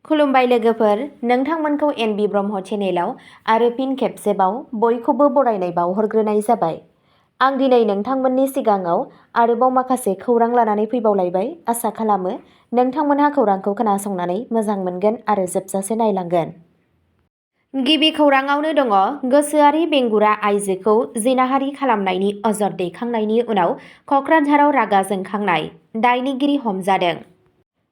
खुलुमबाय लोगोफोर, नोंथांमोनखौ एनबि ब्रह्म चेनेलाव आरो फिन खेबसेबाव बयखौबो बरायनाय बावहरग्रोनाय जाबाय। आं दिनै नोंथांमोननि सिगाङाव आरोबाव माखासे खौरां लानानै फैबावलायबाय। आसा खालामो नोंथांमोनहा खौरांखौ खोनासंनानै मोजां मोनगोन आरो जोबजासे नायलांगोन। गिबि खौराङावनो दङ, गोसोआरि बेंगुरा आइजोखौ जिनाहारि खालामनायनि अजद दैखांनायनि उनाव क'क्राझाराव रागा जोंखांनाय, दायनिगिरि हमजादों।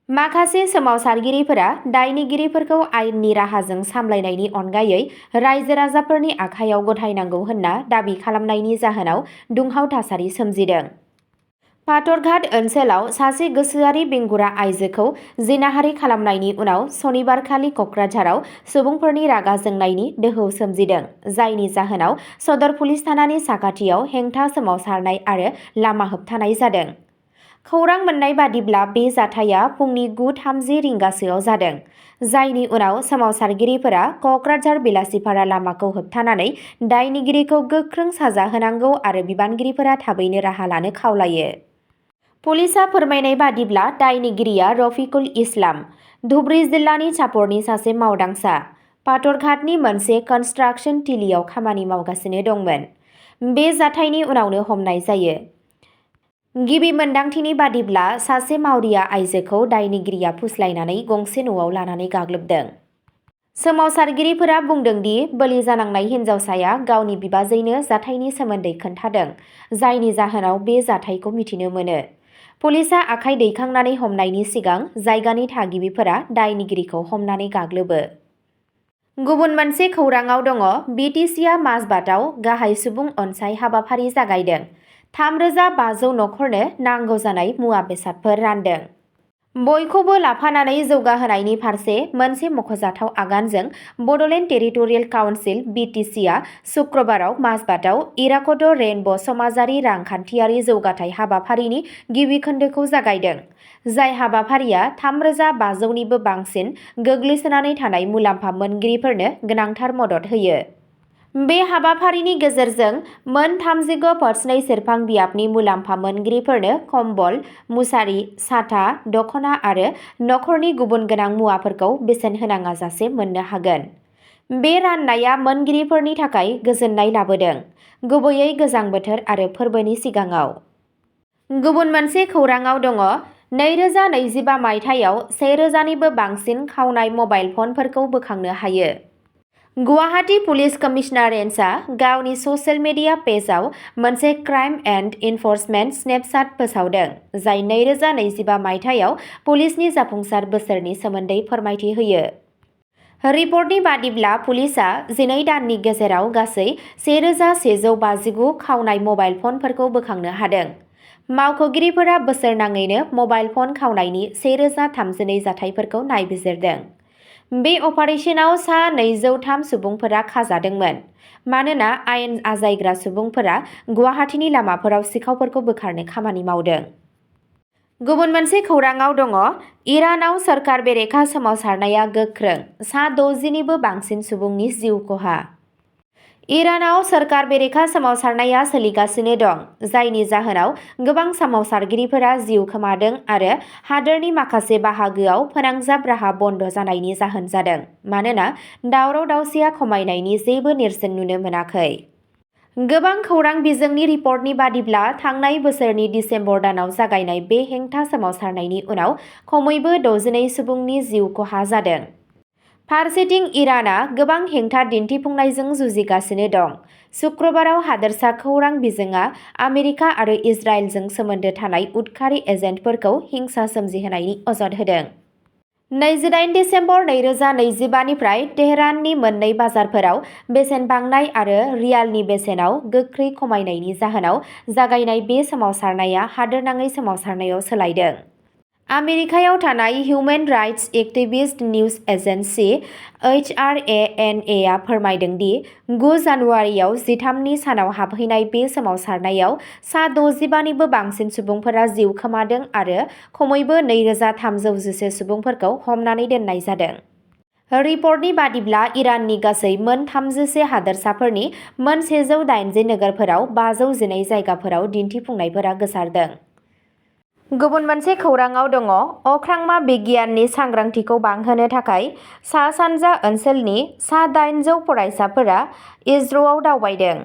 माखासे सोमावसारगिरिफोरा दायनिगिरिफोरखौ आयेननि राहाजों सामलायनायनि अनगायै रायजो राजाफोरनि आखायाव गथायनांगौ होनना दाबि खालामनायनि जाहोनाव दुंहाव थासारि सोमजिदों। पाथरघाट ओनसोलाव सासे गोसोआरि बेंगुरा आइजोखौ जिनाहारि खालामनायनि उनाव सनिबारखालि क'क्राझाराव सुबुंफोरनि रागा जोंनायनि दोहौ सोमजिदों, जायनि जाहोनाव सदर पुलिस थानानि साखाथियाव हेंथा सोमावसारनाय आरो लामा होबथानाय जादों। खौरां मोननाय बादिब्ला बे जाथाया फुंनि 9:30 रिंगासोआव जादों, जायनि उनाव सोमावसारगिरिफोरा क'क्राझार बेलासिपारा लामाखौ होबथानानै दायनिगिरिखौ गोख्रों साजा होनांगौ आरो बिबानगिरिफोरा थाबैनो राहा लानो खावलायो। पुलिसआ फोरमायनाय बादिब्ला दायनिगिरिया रफिकुल इस्लाम, धुबरी जिल्लानि चापरनि सासे मावदांसा, पाथरघाटनि मोनसे कनस्ट्राक्सन थिलिआव खामानि मावगासिनो दंमोन। बे जाथायनि उनावनो हमनाय जायो। गिबि मोनदांथिनि बादिब्ला सासे मावरिया आइजोखौ दायनिगिरिया फुस्लायनानै गंसे न'आव लानानै गाग्लोबदों। सोमावसारगिरिफोरा बुंदों दि बोलि जानांनाय हिन्जावसाया गावनि बिबाजैनो जाथायनि सोमोन्दै खोन्थादों, जायनि जाहोनाव बे जाथायखौ मिथिनो मोनो। पुलिसआ आखाइ दैखांनानै हमनायनि सिगां जायगानि थागिबिफोरा दायनिगिरिखौ हमनानै गाग्लोबो। गुबुन मोनसे खौराङाव दङ, बिटिसिआ माजबाटआव गाहाय सुबुं अनसाय हाबाफारि जागायदों। 3,500 नखरनो नांगौ जानाय मुवा बेसादफोर रानदों। बयखौबो लाफानानै जौगाहोनायनि फारसे मोनसे मख'जाथाव आगानजों बड'लेण्ड टेरिटरियेल काउन्सिल (बिटिसिआ) शुक्रबाराव माजबाटआव इराकड रेइनब' समाजारि रांखान्थियारि जौगाथाय हाबाफारिनि गिबि खोन्दोखौ जागायदों, जाय हाबाफारिया 3,500 निबो बांसिन गोग्लैसोनानै थानाय मुलाम्फा मोनगिरिफोरनो गोनांथार मदद होयो। बे हाबाफारिनि गेजेरजों मोन 36% सेरफां बियाबनि मुलाम्फा मोनगिरिफोरनो कम्बल, मुसारि, साथा, दख'ना आरो नखरनि गुबुन गोनां मुवाफोरखौ बेसेन होनाङाजासे मोननो हागोन। बे राननाया मोनगिरिफोरनि थाखाय गोजोननाय लाबोदों, गुबैयै गोजां बोथोर आरो फोरबोनि सिगाङाव। गुबुन मोनसे खौराङाव दङ, 2025 मायथाइयाव 1,000 निबो बांसिन खावनाय मबाइल फनफोरखौ बोखांनो हायो। गुवाहाटी पुलिस कमिशनारेन्सआ गावनि ससियेल मिडिया पेजआव मोनसे क्राइम एन्ड इनफर्समेन्ट स्नेपशट फोसावदों, जाय 2025 मायथाइयाव पुलिसनि जाफुंसार बोसोरनि सोमोन्दै फोरमायथि होयो। रिपर्टनि बादिब्ला पुलिसआ 12 दाननि गेजेराव गासै 1,159 खावनाय मबाइल फनफोरखौ बोखांनो हादों। मावख'गिरिफोरा बोसोरनाङैनो मबाइल फन खावनायनि 1,032 जाथायफोरखौ नायबिजिरदों। बे अपारेशनाव सा 203 सुबुंफोरा खाजादोंमोन, मानोना आयेन आजायग्रा सुबुंफोरा गुवाहाटीनि लामाफोराव सिखावफोरखौ बोखारनो खामानि मावदों। गुबुन मोनसे खौराङाव दङ, इरानाव सोरखार बेरेखा सोमावसारनाया गोख्रों, सा 60 निबो बांसिन सुबुंनि जिउ खहा। इरानाव सोरखार बेरेखा सोमावसारनाया सोलिगासिनो दं, जायनि जाहोनाव गोबां सोमावसारगिरिफोरा जिउ खोमादों आरो हादोरनि माखासे बाहागोआव फोनांजाब राहा बन्द जानायनि जाहोन जादों, मानोना दावराव-दावसिया खमायनायनि जेबो नेरसोन नुनो मोनाखै। गोबां खौरां बिजोंनि रिपर्टनि बादिब्ला थांनाय बोसोरनि दिसेम्बर दानाव जागायनाय बे हेंथा सोमावसारनायनि उनाव खमैबो 62 सुबुंनि जिउ खहा जादों। फारसेथिं इरानआ गोबां हेंथा दिन्थिफुंनायजों जुजिगासिनो दं। शुक्रबाराव हादोरसा खौरां बिजोंआ आमेरिका आरो इजराइलजों सोमोन्दो थानाय उदखारि एजेन्टफोरखौ हिंसा सोमजिहोनायनि अजद होदों। 28 दिसेम्बर 2025 निफ्राय तेहराननि मोननै बाजारफोराव बेसेन बांनाय आरो रियालनि बेसेनाव गोख्रै खमायनायनि जाहोनाव जागायनाय बे सोमावसारनाया हादोरनाङै सोमावसारनायाव सोलायदों। आमेरिकायाव थानाय human rights activist news agency HRANA फोरमायदों दि 9 जानुवारियाव 13 सानाव हाबहैनाय बे सोमावसारनायाव सा 65 निबो बांसिन सुबुंफोरा जिउ खोमादों आरो खमैबो 2,311 सुबुंफोरखौ हमनानै दोननाय जादों। रिपर्टनि बादिब्ला इराननि गासै मोन 31 हादोरसाफोरनि मोन 180 नोगोरफोराव 512 जायगाफोराव दिन्थिफुंनायफोरा गोसारदों। गुबुन मोनसे खौराङाव दङ अख्रांमा बिगियाननि सांग्रांथिखौ बांहोनो थाखाय सा-सानजा ओनसोलनि सा 800 फरायसाफोरा इजर'आव दावबायदों।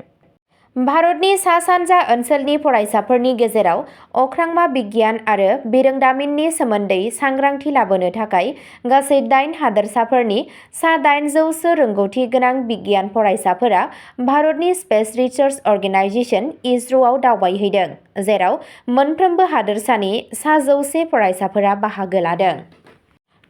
भारतनि सा-सानजा ओनसोलनि फरायसाफोरनि गेजेराव अख्रांमा बिगियान आरो बिरोंदामिननि सोमोन्दै सांग्रांथि लाबोनो थाखाय गासै 8 हादोरसाफोरनि सा 800 सो रोंगौथि गोनां बिगियान फरायसाफोरा भारतनि स्पेस रिसार्च अर्गेनाइजेशन इजर'आव दावबायहैदों, जेराव मोनफ्रोमबो हादोरसानि सा 100 फरायसाफोरा बाहागो लादों।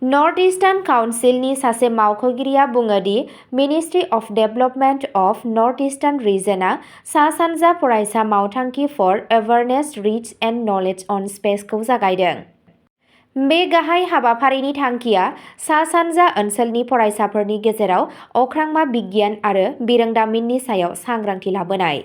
नर्थ इस्टार्न काउन्सिलनि सासे मावख'गिरिया बुङो the Ministry of Development of North Eastern रिजनआ सा-सानजा फरायसा मावथांखि for awareness reach and knowledge on स्पेसखौ जागायदों। बे गाहाय हाबाफारिनि थांखिया सा-सानजा ओनसोलनि फरायसाफोरनि गेजेराव अख्रांमा बिगियान आरो बिरोंदामिननि सायाव सांग्रांथि लाबोनाय।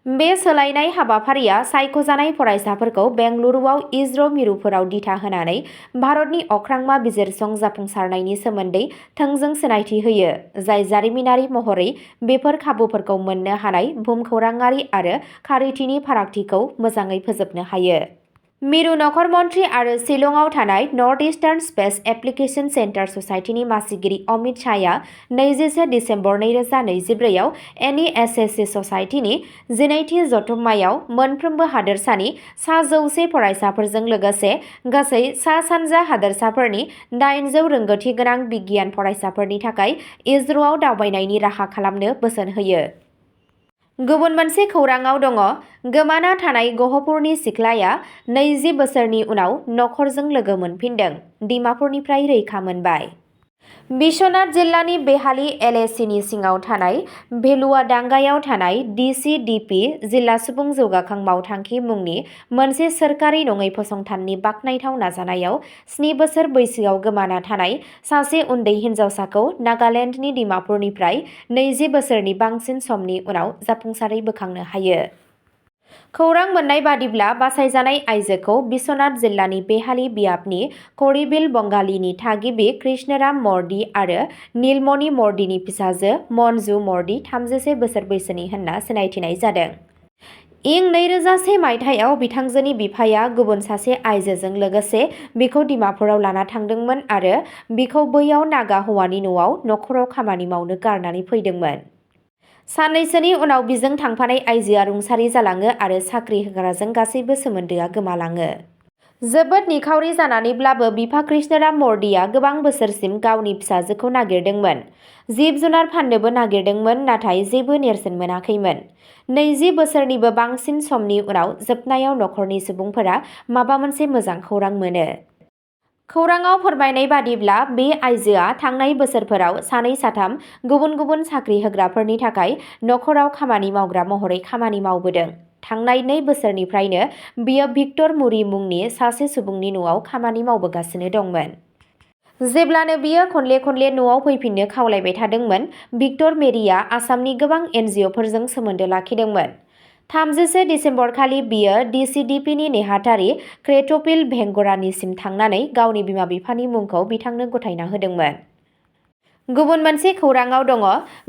बे सोलायनाय हाबाफारिया सायख'जानाय फरायसाफोरखौ बेंगलुरुआव इजर' मिरुफोराव दिथा होनानै भारतनि अख्रांमा बिजिरसं जाफुंसारनायनि सोमोन्दै थोंजों सिनायथि होयो, जाय जारिमिनारि महरै बेफोर खाबुफोरखौ मोन्नो हानाय भुमखौराङारि आरो खारिथिनि फारागथिखौ मोजाङै फोजोबनो हायो। मिरु नखर मन्थ्रि आरो शिलंआव थानाय North Eastern Space Application Centre ससाइटिनि मासिगिरि अमित शाहया 21 दिसेम्बर 2024 आव एनइएसएससि ससाइटिनि 12थि जथुम्मायाव मोनफ्रोमबो हादोरसानि सा 100 फरायसाफोरजों लोगोसे गासै सा-सानजा हादोरसाफोरनि 800 रोंगौथि गोनां बिगियान फरायसाफोरनि थाखाय इजर'आव दावबायनायनि राहा खालामनो बोसोन होयो। गुबुन मोनसे खौराङाव दङ गोमाना थानाय गहपुरनि सिख्लाया 20 बोसोरनि उनाव नखरजों लोगो मोनफिनदों, डिमापुरनिफ्राय रैखा मोनबाय। बिश्वनाथ जिल्लानि बेहाली एलएसीनि सिङाव थानाय भेलुवाडांगायाव थानाय डिसिडिपि जिल्ला सुबुं जौगाखां मावथांखि मुंनि मोनसे सोरखारि नङै फसंथाननि बाखनायथाव नाजानायाव 7 बोसोर बैसोआव गोमाना थानाय सासे उन्दै हिन्जावसाखौ नागालेन्डनि डिमापुरनिफ्राय 20 बोसोरनि बांसिन समनि उनाव जाफुंसारै बोखांनो हायो। खौरां मोन्नाय बादिब्ला बासायजानाय आइजोखौ बिश्वनाथ जिल्लानि बेहाली बियाबनि करिबिल बंगालीनि थागिबि कृष्णराम मर्दी आरो नीलमणि मर्दीनि फिसाजो मन्जु मर्दी 33 बोसोर बैसोनि होनना सिनायथिनाय जादों। इं 2001 मायथाइयाव बिथांजोनि बिफाया गुबुन सासे आइजोजों लोगोसे बिखौ डिमापुराव लाना थांदोंमोन आरो बिखौ बैयाव नागा हौवानि न'आव नखराव खामानि मावनो गारनानै फैदोंमोन। साननैसोनि उनाव बिजों थांफानाय आइजोआ रुंसारि जालाङो आरो साख्रि होग्राजों गासैबो सोमोन्दोआ गोमालाङो। जोबोद निखावरि जानानैब्लाबो बिफा कृष्णराम मर्दीआ गोबां बोसोरसिम गावनि फिसाजोखौ नागिरदोंमोन। जिब-जुनार फाननोबो नागिरदोंमोन, नाथाय जेबो नेरसोन मोनाखैमोन। 20 बोसोरनिबो बांसिन समनि उनाव जोबनायाव नखरनि सुबुंफोरा माबा मोनसे मोजां खौरां मोनो। खौराङाव फोरमायनाय बादिब्ला बे आइजोआ थांनाय बोसोरफोराव 2-3 गुबुन गुबुन साख्रि होग्राफोरनि थाखाय नखराव खामानि मावग्रा महरै खामानि मावबोदों। थांनाय 2 बोसोरनिफ्रायनो बियो भिक्टर मुरी मुंनि सासे सुबुंनि न'आव खामानि मावबोगासिनो दंमोन। जेब्लानो बियो खनले खनले न'आव फैफिननो खावलायबाय थादोंमोन, भिक्टर मेरीआ आसामनि गोबां एनजिअ'फोरजों सोमोन्दो लाखिदोंमोन। 31 दिसेम्बरखालि बियो डिसिडिपिनि नेहाथारि क्रेट'पिल भेंगरानिसिम थांनानै गावनि बिमा-बिफानि मुंखौ बिथांनो गथायना होदोंमोन। गुबुन मोनसे खौराङाव दङ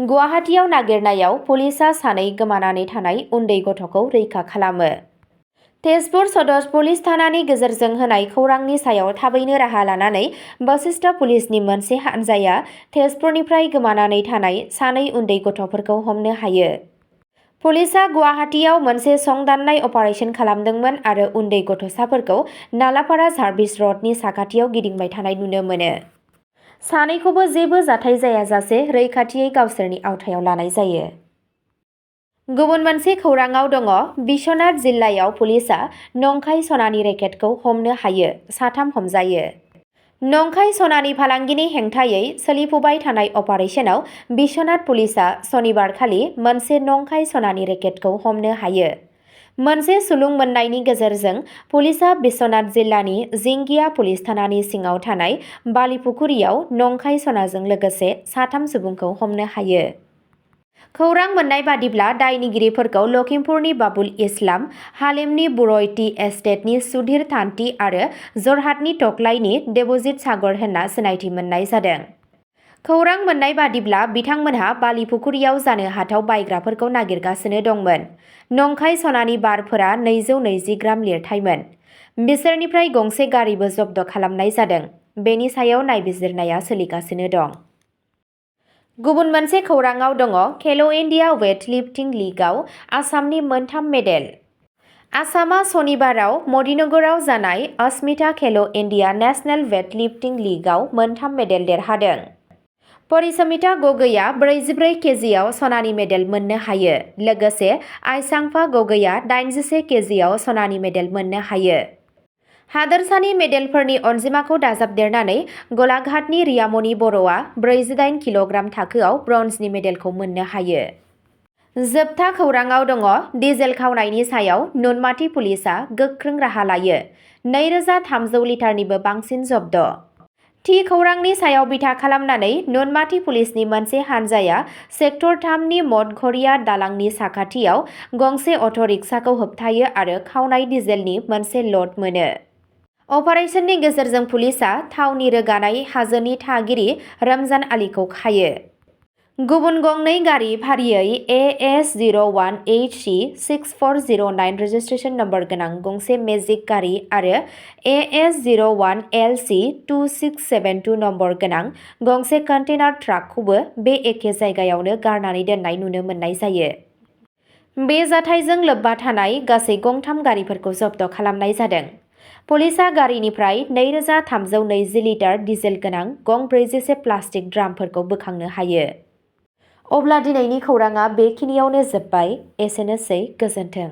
गुवाहाटीआव नागिरनायाव पुलिसआ 2 गोमानानै थानाय उन्दै गथ'खौ रैखा खालामो। तेजपुर सदर पुलिस थानानि गेजेरजों होनाय खौरांनि सायाव थाबैनो राहा लानानै बशिष्ठ पुलिसनि मोनसे हानजाया तेजपुरनिफ्राय गोमानानै थानाय 2 उन्दै गथ'फोरखौ हमनो हायो। पुलिसआ गुवाहाटीआव मोनसे संदाननाय अपारेशन खालामदोंमोन आरो उन्दै गथ'साफोरखौ नालापारा सार्भिस र'डनि साखाथियाव गिदिंबाय थानाय नुनो मोनो। 2खौबो जेबो जाथाय जायाजासे रैखाथियै गावसोरनि आवथायाव लानाय जायो। गुबुन मोनसे खौराङाव दङ बिश्वनाथ जिल्लायाव पुलिसआ नंखाय सनानि रेकेटखौ हमनो हायो, 3 हमजायो। नंखाय सनानि फालांगिनि हेंथायै सोलिफुबाय थानाय अपारेशनाव बिश्वनाथ पुलिसआ सनिबारखालि मोनसे नंखाय सनानि रेकेटखौ हमनो हायो। मोनसे सुलुं मोननायनि गेजेरजों पुलिसआ बिश्वनाथ जिल्लानि जिंगिया पुलिस थानानि सिङाव थानाय बालिपुखुरियाव नंखाय सनाजों लोगोसे 3 सुबुंखौ हमनो हायो। खौरां मोन्नाय बादिब्ला दायनिगिरिफोरखौ लखिमपुरनि बाबुल इस्लाम, हालेमनि बुरय टी एस्टेटनि सुधीर तान्ती आरो जरहाटनि टकलाइनि देबजित सागर होनना सिनायथि मोननाय जादों। खौरां मोन्नाय बादिब्ला बिथांमोनहा बालिपुखुरियाव जानो हाथाव बायग्राफोरखौ नागिरगासिनो दंमोन। नंखाय सनानि बारफोरा 220 ग्राम लिरथायमोन। बिसोरनिफ्राय गंसे गारिबो जब्द खालामनाय जादों। बेनि सायाव नायबिजिरनाया सोलिगासिनो दं। गुबुन मोनसे खौराङाव दङ खेल' इन्डिया वेट लिफ्टिं लीगआव आसामनि 3 मेडेल। आसामा सनिबाराव मदिनगराव जानाय अस्मिता खेल' India national weight lifting लीगआव 3 medal देरहादों। परिसमिता गगैया 44 केजिआव सनानि मेडेल मोननो हायो। लोगोसे आइसांफा गगैया 81 केजिआव सनानि मेडेल मोननो हायो। हादोरसानि मेडेलफोरनि अनजिमाखौ दाजाबदेरनानै गलाघाटनि रियामणि बर'आ 48 किल'ग्राम थाखोआव ब्रन्जनि मेडेलखौ मोननो हायो। जोबथा खौराङाव दङ डिजेल खावनायनि सायाव नुनमाथि पुलिसआ गोख्रों राहा लायो। 2300 लिटारनिबो बांसिन जब्द। थि खौरांनि सायाव बिथा खालामनानै नुनमाथि पुलिसनि मोनसे हानजाया सेक्टर 3 नि मदघरिया दालांनि साखाथियाव गंसे अट' रिक्साखौ होबथायो आरो खावनाय डिजेलनि मोनसे ल'ड मोनो। अपारेशननि गेजेरजों पुलिसआ थावनि रोगानाय हाजोनि थागिरि रमजान आलीखौ खायो। गुबुन गंनै गारि फारियै AS01HC6409 रेजिस्ट्रेशन नम्बर गोनां गंसे मेजिक गारि आरो AS01LC2672 नम्बर गोनां गंसे कन्टेनार ट्राकखौबो बे एखे जायगायावनो गारनानै दोननाय नुनो मोननाय जायो। बे जाथायजों लोब्बा थानाय गासै 3 गारिफोरखौ जब्द खालामनाय जादों। पुलिसआ गारिनिफ्राय 2320 लिटार डिजेल गोनां 46 प्लास्टिक ड्रामफोरखौ बोखांनो हायो। अब्ला दिनैनि खौराङा बेखिनियावनो जोब्बाय। एसेनोसै, गोजोन्थों।